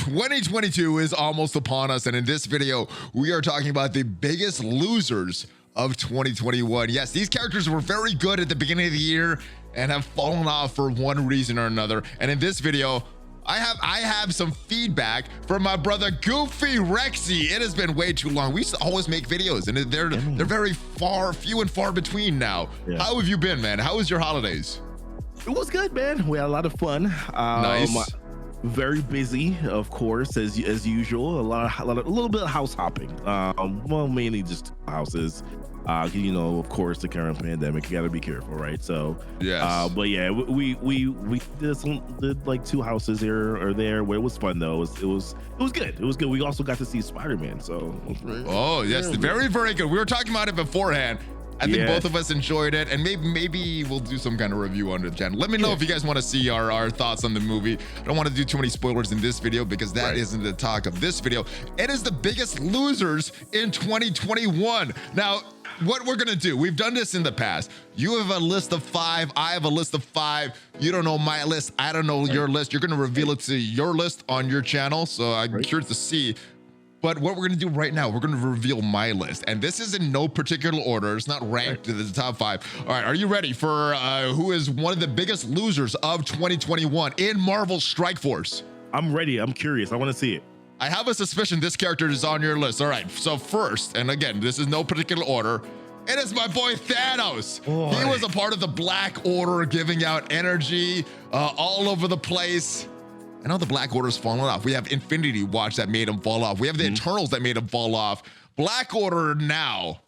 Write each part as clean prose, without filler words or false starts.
2022 is almost upon us, and in this video, we are talking about the biggest losers of 2021. Yes, these characters were very good at the beginning of the year and have fallen off for one reason or another. And in this video, I have some feedback from my brother GoofyRhexxi. It has been way too long. We used to always make videos, and they're very few and far between now. Yeah. How have you been, man? How was your holidays? It was good, man. We had a lot of fun. Nice. Very busy, of course, as usual. A little bit of house hopping. Well, mainly just houses. You know, of course, the current pandemic. You got to be careful, right? So, yes. But yeah, we did like 2 houses here or there. Where it was fun though. It was good. It was good. We also got to see Spider-Man. So. Oh yes, very good. We were talking about it beforehand. I think both of us enjoyed it, and maybe we'll do some kind of review on the channel. Let me know if you guys want to see our thoughts on the movie. I don't want to do too many spoilers in this video because that isn't the talk of this video. It is the biggest losers in 2021. Now, what we're gonna do, we've done this in the past. You have a list of 5, I have a list of 5. You don't know my list, I don't know your list. You're gonna reveal it to your list on your channel, so I'm curious to see. But what we're gonna do right now, we're gonna reveal my list, and this is in no particular order. It's not ranked to the top 5. All right, are you ready for who is one of the biggest losers of 2021 in Marvel Strike Force? I'm ready. I'm curious. I want to see it. I have a suspicion this character is on your list. All right, so first, and again, this is no particular order, it is my boy Thanos. He was a part of the Black Order, giving out energy all over the place. I know the Black Order's fallen off. We have Infinity Watch that made him fall off. We have the Eternals that made him fall off. Black Order now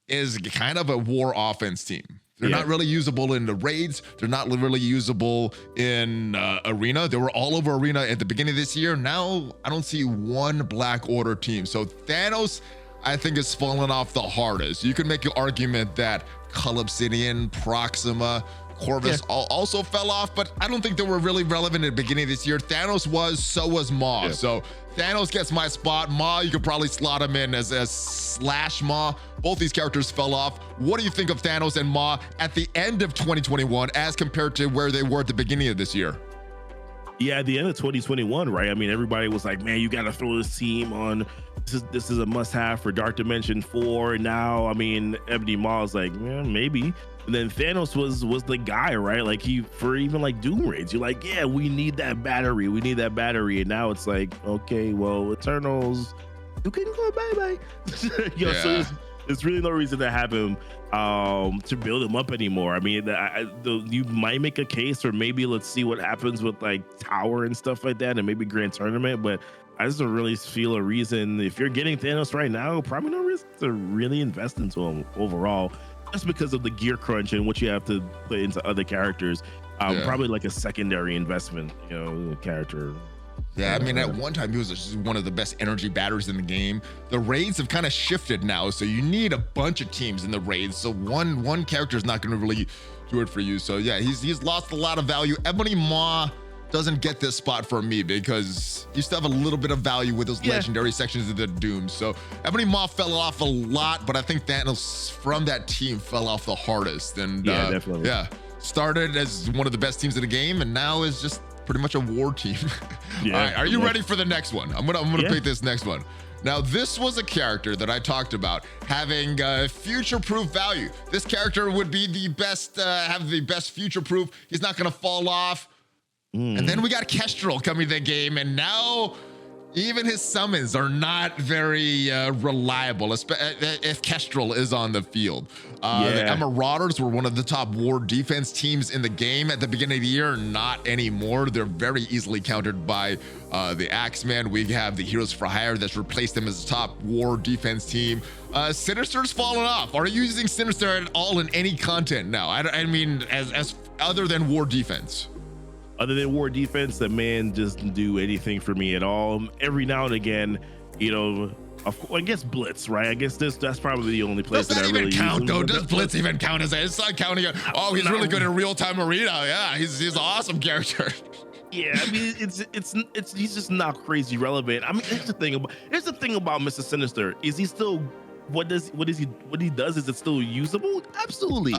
is kind of a war offense team. They're not really usable in the raids. They're not really usable in Arena. They were all over Arena at the beginning of this year. Now, I don't see one Black Order team. So Thanos, I think, is falling off the hardest. You can make an argument that Cull Obsidian, Proxima, Corvus also fell off, but I don't think they were really relevant at the beginning of this year. Thanos was, so was Maw. So Thanos gets my spot. Maw, you could probably slot him in as slash Maw. Both these characters fell off. What do you think of Thanos and Maw at the end of 2021 as compared to where they were at the beginning of this year? Yeah, at the end of 2021, right? I mean, everybody was like, man, you got to throw this team on. This is a must-have for Dark Dimension 4. Now, I mean, Ebony Maw is like, yeah, maybe. And then Thanos was the guy, right? Like for even like Doom raids, you're like, yeah, we need that battery. We need that battery. And now it's like, okay, well, Eternals, you can go bye-bye. So there's really no reason to have him to build him up anymore. I mean, you might make a case, or maybe let's see what happens with like Tower and stuff like that, and maybe Grand Tournament. But I just don't really feel a reason. If you're getting Thanos right now, probably no reason to really invest into him overall. Just because of the gear crunch and what you have to put into other characters, probably like a secondary investment, character. Yeah, I mean, at one time he was just one of the best energy batteries in the game. The raids have kind of shifted now, so you need a bunch of teams in the raids. So one character is not going to really do it for you. So yeah, he's lost a lot of value. Ebony Maw doesn't get this spot for me because you still have a little bit of value with those legendary sections of the Doom. So Ebony Maw fell off a lot, but I think Thanos from that team fell off the hardest. And definitely. Started as one of the best teams in the game, and now is just pretty much a war team. All right, are you ready for the next one? I'm gonna pick this next one. Now, this was a character that I talked about having future-proof value. This character would be the best, have the best future-proof. He's not gonna fall off. And then we got Kestrel coming to the game, and now even his summons are not very reliable if Kestrel is on the field. The Marauders were one of the top war defense teams in the game at the beginning of the year. Not anymore. They're very easily countered by the Axeman. We have the Heroes for Hire that's replaced them as a top war defense team. Sinister's fallen off. Are you using Sinister at all in any content now? I mean, as other than war defense? Other than war defense, the man doesn't do anything for me at all. Every now and again, I guess Blitz, right? I guess that's probably the only place that I really count, use him. Does Blitz even count as it's not counting? Oh, he's really good in real-time arena. Yeah, he's an awesome character. Yeah, I mean, he's just not crazy relevant. I mean, here's the thing about Mr. Sinister. Is he still what he does? Is it still usable? Absolutely.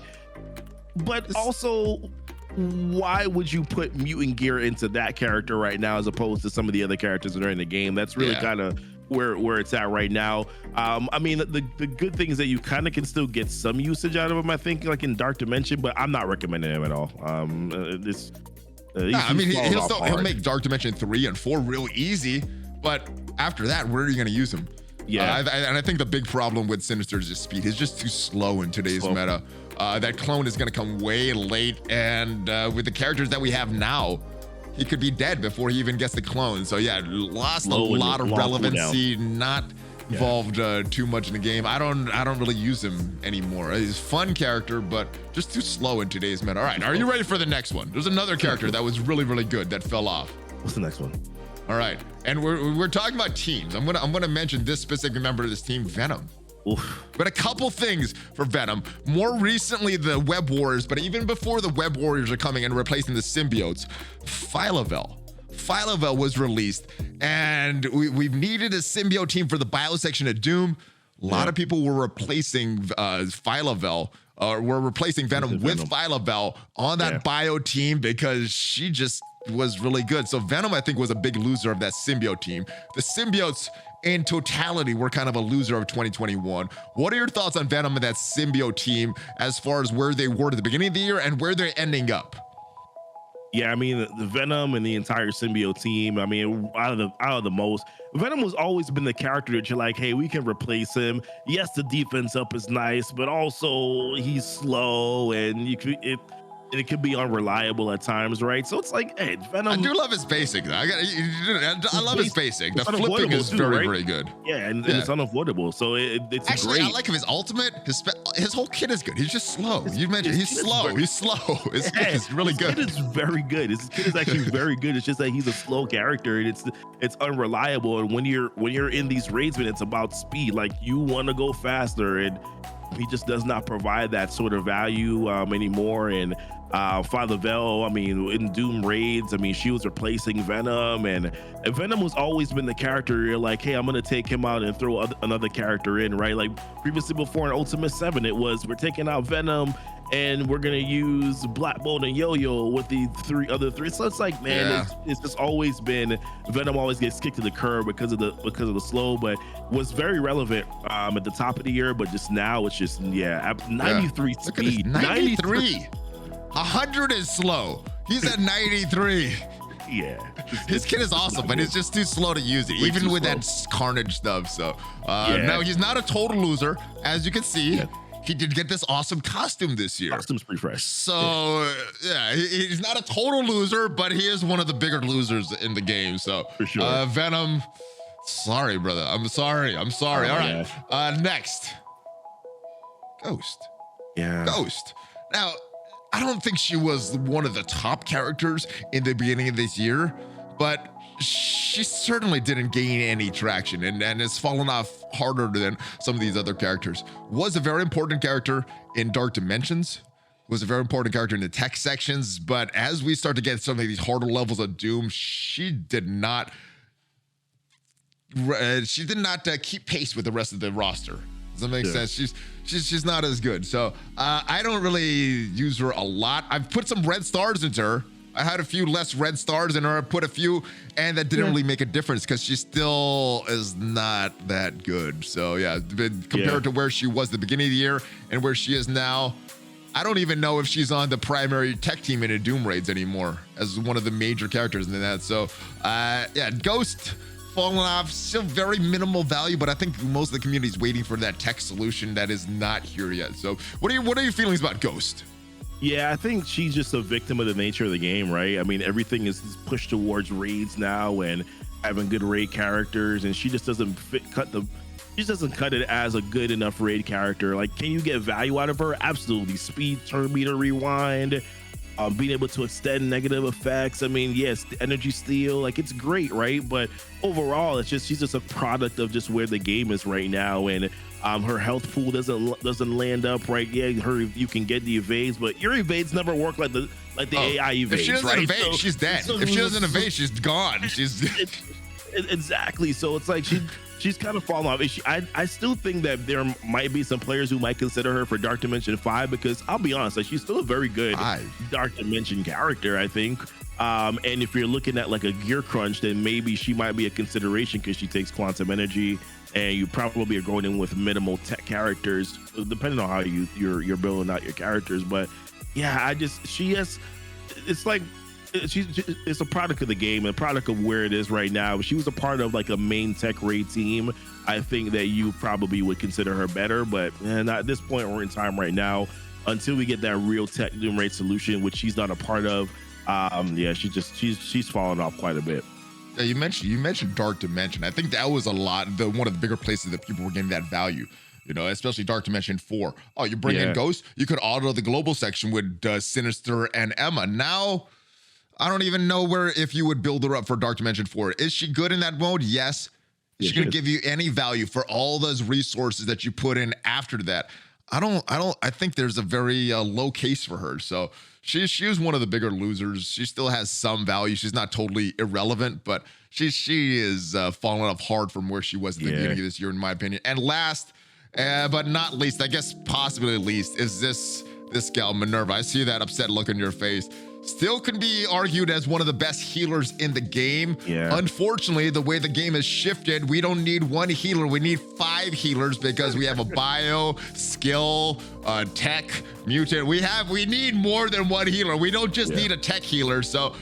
But also, why would you put mutant gear into that character right now as opposed to some of the other characters that are in the game? That's really kind of where it's at right now. I mean, the good thing is that you kind of can still get some usage out of him, I think, like in Dark Dimension, but I'm not recommending him at all. I mean, he'll make Dark Dimension 3 and 4 real easy, but after that, where are you going to use him? Yeah, and I think the big problem with Sinister is just speed. He's just too slow in today's meta. That clone is going to come way late, and with the characters that we have now, he could be dead before he even gets the clone. So yeah, lost a lot of relevancy, not involved too much in the game. I don't really use him anymore. He's a fun character, but just too slow in today's meta. All right, are you ready for the next one? There's another character that was really, really good that fell off. What's the next one? All right, and we're talking about teams. I'm gonna mention this specific member of this team, Venom. Oof. But a couple things for Venom. More recently, the Web Warriors, but even before the Web Warriors are coming and replacing the symbiotes, Phyla-Vell was released, and we've needed a symbiote team for the bio section of Doom. A lot of people were replacing Phyla-Vell, were replacing Venom with Phyla-Vell on that bio team because she just was really good. So Venom, I think, was a big loser of that symbiote team. The symbiotes in totality were kind of a loser of 2021. What are your thoughts on Venom and that symbiote team as far as where they were at the beginning of the year and where they're ending up? Yeah, I mean, the Venom and the entire symbiote team, I mean, out of the most, Venom has always been the character that you're like, hey, we can replace him. Yes, the defense up is nice, but also he's slow and it could be unreliable at times, right? So it's like, hey, Venom. I do love his basic, though. I love his basic. The flipping is very good. Yeah, and it's unavoidable. So it's actually great. I like his ultimate. His whole kit is good. He's just slow. You mentioned he's slow. He's slow. His kit is really good. His kit is very good. His kit is actually very good. It's just that he's a slow character and it's unreliable. And when you're in these raids, man, it's about speed. Like you want to go faster, and he just does not provide that sort of value anymore. And Phyla-Vell, I mean, in Doom raids, I mean, she was replacing Venom, and Venom was always been the character you're like, hey, I'm gonna take him out and throw another character in, right? Like previously before in Ultimate 7, it was we're taking out Venom and we're gonna use Black Bolt and Yo-Yo with the other three. So it's like, man, it's just always been Venom always gets kicked to the curb because of the slow, but was very relevant at the top of the year, but just now it's just 93 speed. 93. 100 is slow. He's at 93. Yeah. His kit is awesome, but it's just too slow to use it, even with that Carnage stuff. So now he's not a total loser, as you can see. Yeah. He did get this awesome costume this year. Costume's pretty fresh. So he's not a total loser, but he is one of the bigger losers in the game. So for sure. Venom, sorry, brother. I'm sorry. All right. Next, Ghost. Yeah. Ghost. Now, I don't think she was one of the top characters in the beginning of this year, but she certainly didn't gain any traction and has fallen off harder than some of these other characters. Was a very important character in Dark Dimensions, was a very important character in the tech sections, but as we start to get some of these harder levels of Doom, she did not keep pace with the rest of the roster. Does that make sense? She's not as good. So I don't really use her a lot. I've put some red stars into her. I had a few less red stars in her. I put a few, and that didn't really make a difference because she still is not that good. So yeah, compared to where she was the beginning of the year and where she is now, I don't even know if she's on the primary tech team in the Doom raids anymore as one of the major characters in that. So Ghost fallen off, still very minimal value, but I think most of the community is waiting for that tech solution that is not here yet. So what are your feelings about Ghost? Yeah, I think she's just a victim of the nature of the game, right? I mean, everything is pushed towards raids now and having good raid characters, and she just doesn't cut it as a good enough raid character. Like, can you get value out of her? Absolutely. Speed, turn meter, rewind, being able to extend negative effects. I mean, yes, the energy steal, like it's great, right? But overall, she's just a product of just where the game is right now, and her health pool doesn't land up right. Yeah, you can get the evades, but your evades never work like the AI evades. If she doesn't evade, she's dead. If she doesn't evade, she's gone. She's exactly. So it's like she's kind of fallen off. I still think that there might be some players who might consider her for Dark Dimension 5, because I'll be honest, like, she's still a very good Dark Dimension character, I think. And if you're looking at like a gear crunch, then maybe she might be a consideration because she takes quantum energy, and you probably are going in with minimal tech characters, depending on how you're building out your characters. But yeah, it's a product of the game, a product of where it is right now. If she was a part of like a main tech raid team, I think that you probably would consider her better. But not at this point or in time right now, until we get that real tech doom raid solution, which she's not a part of. Yeah, she's fallen off quite a bit. Yeah, you mentioned Dark Dimension. I think that was one of the bigger places that people were getting that value. You know, especially Dark Dimension 4. Oh, you bring in Ghost, you could auto the global section with Sinister and Emma. Now, I don't even know if you would build her up for Dark Dimension 4. Is she good in that mode? Yes. Is she going to give you any value for all those resources that you put in after that? I think there's a very low case for her. So she is one of the bigger losers. She still has some value. She's not totally irrelevant, but she is falling off hard from where she was at the beginning of this year, in my opinion. And last, but not least, I guess possibly least, is this gal Minerva. I see that upset look on your face. Still can be argued as one of the best healers in the game. Yeah. Unfortunately, the way the game has shifted, we don't need one healer. We need 5 healers because we have a bio, skill, tech, mutant. We need more than one healer. We don't just need a tech healer. So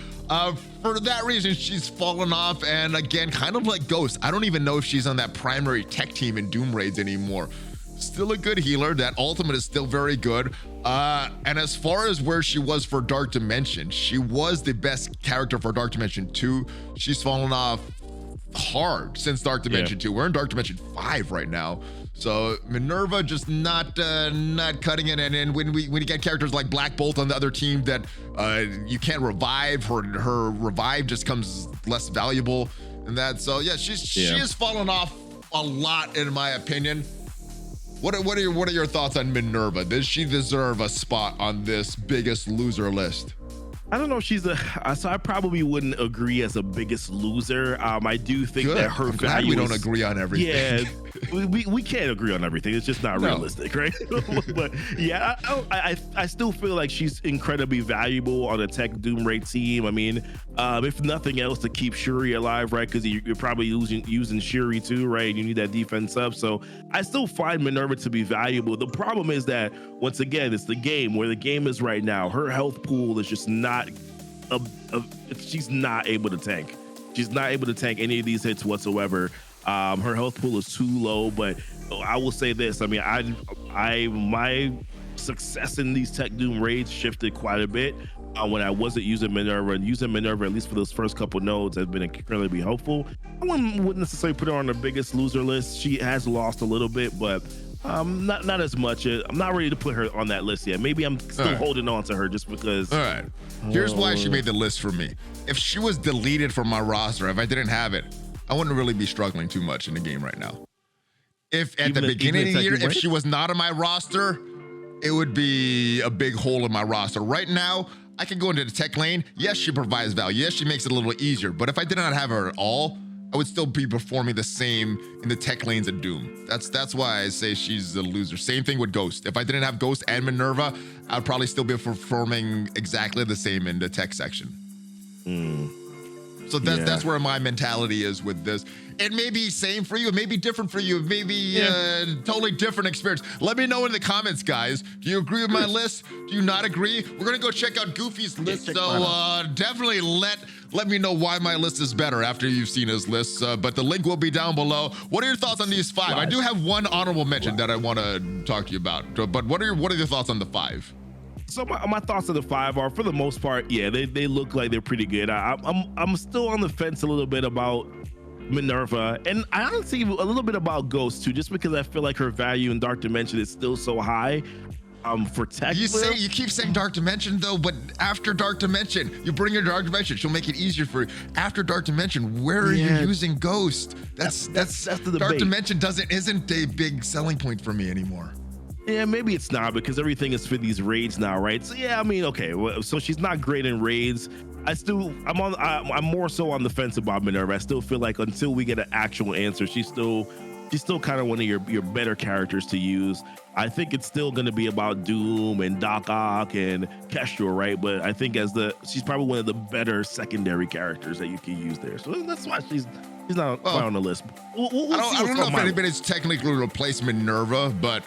for that reason, she's fallen off. And again, kind of like Ghost, I don't even know if she's on that primary tech team in Doom Raids anymore. Still a good healer. That ultimate is still very good. And as far as where she was for Dark Dimension, she was the best character for Dark Dimension 2. She's fallen off hard since Dark Dimension 2. We're in Dark Dimension 5 right now. So Minerva just not cutting it. And then when you get characters like Black Bolt on the other team that you can't revive, her revive just comes less valuable and that. So yeah, she has fallen off a lot in my opinion. What are your thoughts on Minerva? Does she deserve a spot on this biggest loser list? I don't know if she's so I probably wouldn't agree as a biggest loser. I do think that her I'm glad we don't agree on everything. Yeah, we can't agree on everything. It's just not realistic, right? But yeah, I still feel like she's incredibly valuable on a tech Doom Raid team. I mean, if nothing else, to keep Shuri alive, right? Because you're probably using Shuri too, right? You need that defense up. So I still find Minerva to be valuable. The problem is that, once again, it's the game where the game is right now. Her health pool is just not she's not able to tank. She's not able to tank any of these hits whatsoever. Her health pool is too low. But I will say this: I mean, my success in these tech Doom raids shifted quite a bit when I wasn't using Minerva. And using Minerva, at least for those first couple nodes, has been incredibly helpful. I wouldn't necessarily put her on the biggest loser list. She has lost a little bit, but not as much. I'm not ready to put her on that list yet. Maybe I'm still holding on to her just because. All right. Here's why she made the list for me. If she was deleted from my roster, if I didn't have it, I wouldn't really be struggling too much in the game right now. If at the beginning of the year, if she was not on my roster, it would be a big hole in my roster. Right now, I can go into the tech lane. Yes, she provides value. Yes, she makes it a little easier. But if I did not have her at all, I would still be performing the same in the tech lanes of Doom. That's why I say she's a loser. Same thing with Ghost. If I didn't have Ghost and Minerva, I'd probably still be performing exactly the same in the tech section. So that's where my mentality is with this. It may be same for you. It may be different for you. It may be totally different experience. Let me know in the comments, guys. Do you agree with my list? Do you not agree? We're going to go check out Goofy's list. So definitely let me know why my list is better after you've seen his list. But the link will be down below. What are your thoughts on these 5? I do have one honorable mention that I want to talk to you about. But what are your thoughts on the 5? So my thoughts on the 5 are, for the most part, they look like they're pretty good. I'm still on the fence a little bit about Minerva, and I honestly a little bit about Ghost too, just because I feel like her value in Dark Dimension is still so high. For tech, you keep saying Dark Dimension though, but after Dark Dimension, you bring her Dark Dimension, she'll make it easier for you. After Dark Dimension, where are you using Ghost? That's the debate. Dark Dimension isn't a big selling point for me anymore. Yeah, maybe it's not, because everything is for these raids now, right? So yeah, I mean, okay, so she's not great in raids. I'm more so on the fence about Minerva. I still feel like until we get an actual answer, she's still kind of one of your better characters to use. I think it's still going to be about Doom and Doc Ock and Kestrel, right? But I think she's probably one of the better secondary characters that you can use there. So that's why she's not quite on the list. We'll I don't know if anybody's technically replaced Minerva, but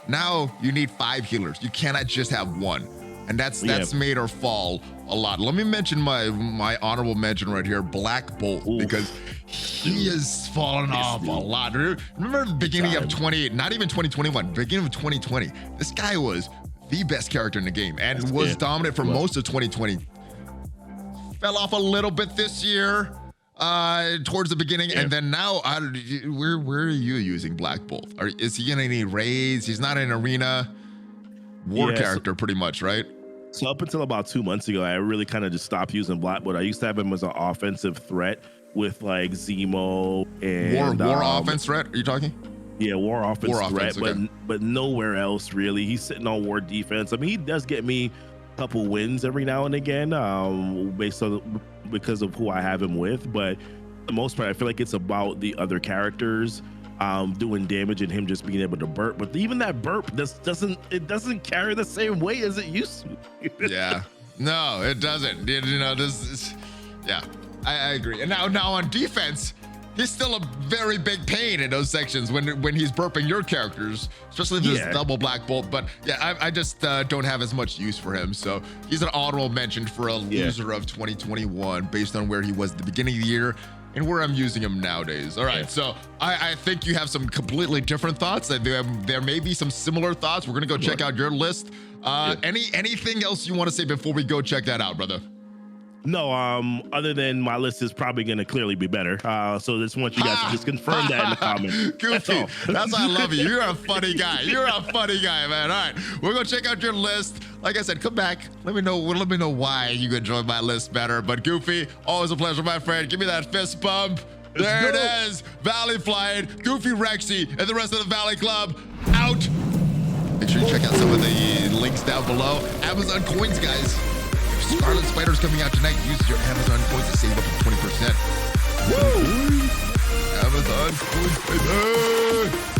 now you need 5 healers. You cannot just have one. And that's made her fall a lot. Let me mention my honorable mention right here, Black Bolt, because he has fallen off a lot. Remember the beginning of not even 2021, beginning of 2020, this guy was the best character in the game and was dominant for most of 2020. Fell off a little bit this year towards the beginning, and then now where are you using Black Bolt? Is he in any raids? He's not in arena. War character pretty much, right? So up until about 2 months ago, I really kind of just stopped using Black Bolt. I used to have him as an offensive threat with like Zemo and war offense threat. Are you talking? Yeah, war offense threat, but nowhere else really. He's sitting on war defense. I mean, he does get me a couple wins every now and again, because of who I have him with. But for the most part, I feel like it's about the other characters doing damage and him just being able to burp. But even that burp doesn't carry the same weight as it used to. Yeah, no, it doesn't. I agree. And now on defense, he's still a very big pain in those sections when he's burping your characters, especially this double Black Bolt. But yeah, I just don't have as much use for him. So he's an honorable mention for a loser of 2021 based on where he was at the beginning of the year and where I'm using him nowadays. All right, so I think you have some completely different thoughts. There may be some similar thoughts. We're gonna go check out your list. Anything else you want to say before we go check that out, brother? No, other than my list is probably going to clearly be better. So just want you guys to just confirm that in the comments. Goofy, that's why I love you. You're a funny guy. You're a funny guy, man. All right, we're going to check out your list. Like I said, come back. Let me know why you enjoy my list better. But Goofy, always a pleasure, my friend. Give me that fist bump. There it is. ValleyFlyin, GoofyRhexxi, and the rest of the Valley Club out. Make sure you check out some of the links down below. Amazon coins, guys. Scarlet Spider's coming out tonight. Use your Amazon coins to save up to 20%. Woo! Amazon coins, baby!